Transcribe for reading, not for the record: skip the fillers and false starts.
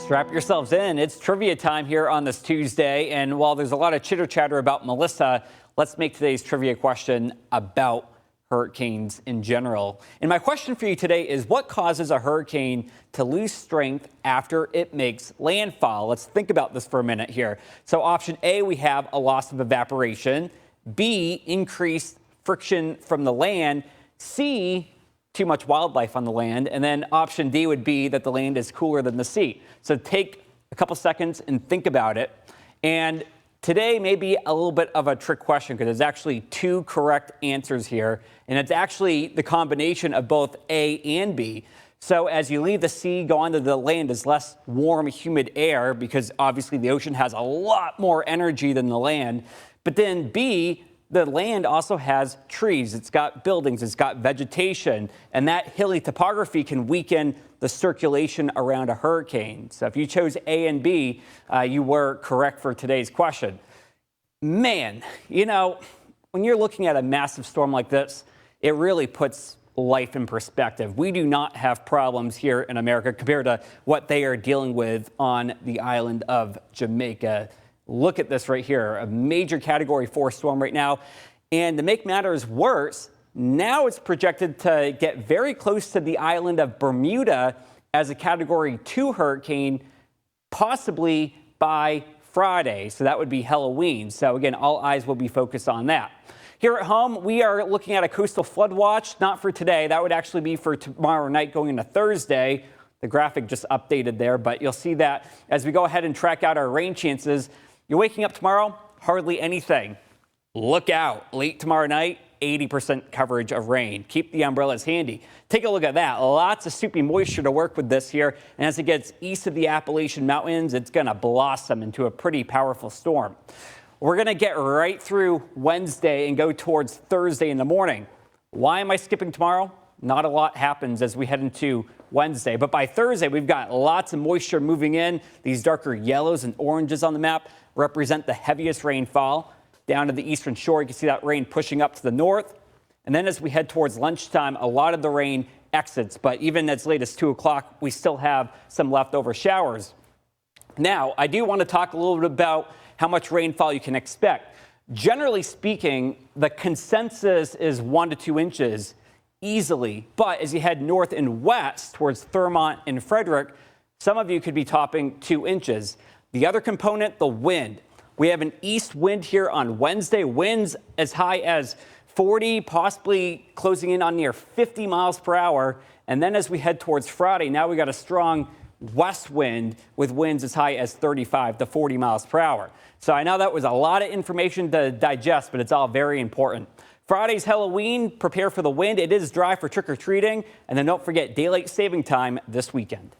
Strap yourselves in. It's trivia time here on this Tuesday. And while there's a lot of chitter chatter about Melissa, let's make today's trivia question about hurricanes in general. And my question for you today is, what causes a hurricane to lose strength after it makes landfall? Let's think about this for a minute here. So option A, we have a loss of evaporation. B, increased friction from the land. C, too much wildlife on the land. And then option D would be that the land is cooler than the sea. So take a couple seconds and think about it. And today may be a little bit of a trick question because there's actually two correct answers here. And it's actually the combination of both A and B. So as you leave the sea, go onto the land is less warm, humid air because obviously the ocean has a lot more energy than the land. But then B, the land also has trees, it's got buildings, it's got vegetation, and that hilly topography can weaken the circulation around a hurricane. So if you chose A and B, you were correct for today's question. Man, you know, when you're looking at a massive storm like this, it really puts life in perspective. We do not have problems here in America compared to what they are dealing with on the island of Jamaica. Look at this right here, a major Category 4 storm right now. And to make matters worse, now it's projected to get very close to the island of Bermuda as a Category 2 hurricane, possibly by Friday. So that would be Halloween. So again, all eyes will be focused on that. Here at home, we are looking at a coastal flood watch, not for today. That would actually be for tomorrow night going into Thursday. The graphic just updated there, but you'll see that as we go ahead and track out our rain chances. You're waking up tomorrow, hardly anything. Look out, late tomorrow night, 80% coverage of rain. Keep the umbrellas handy. Take a look at that. Lots of soupy moisture to work with this here. And as it gets east of the Appalachian Mountains, it's going to blossom into a pretty powerful storm. We're going to get right through Wednesday and go towards Thursday in the morning. Why am I skipping tomorrow? Not a lot happens as we head into Wednesday, but by Thursday, we've got lots of moisture moving in. These darker yellows and oranges on the map represent the heaviest rainfall. Down to the eastern shore, you can see that rain pushing up to the north. And then as we head towards lunchtime, a lot of the rain exits, but even as late as 2 o'clock, we still have some leftover showers. Now, I do want to talk a little bit about how much rainfall you can expect. Generally speaking, the consensus is 1 to 2 inches easily, but as you head north and west towards Thurmont and Frederick, some of you could be topping 2 inches. The other component, the wind. We have an east wind here on Wednesday, winds as high as 40, possibly closing in on near 50 miles per hour. And then as we head towards Friday, now we got a strong west wind with winds as high as 35 to 40 miles per hour. So I know that was a lot of information to digest, but it's all very important. Friday's Halloween, prepare for the wind. It is dry for trick-or-treating. And then don't forget daylight saving time this weekend.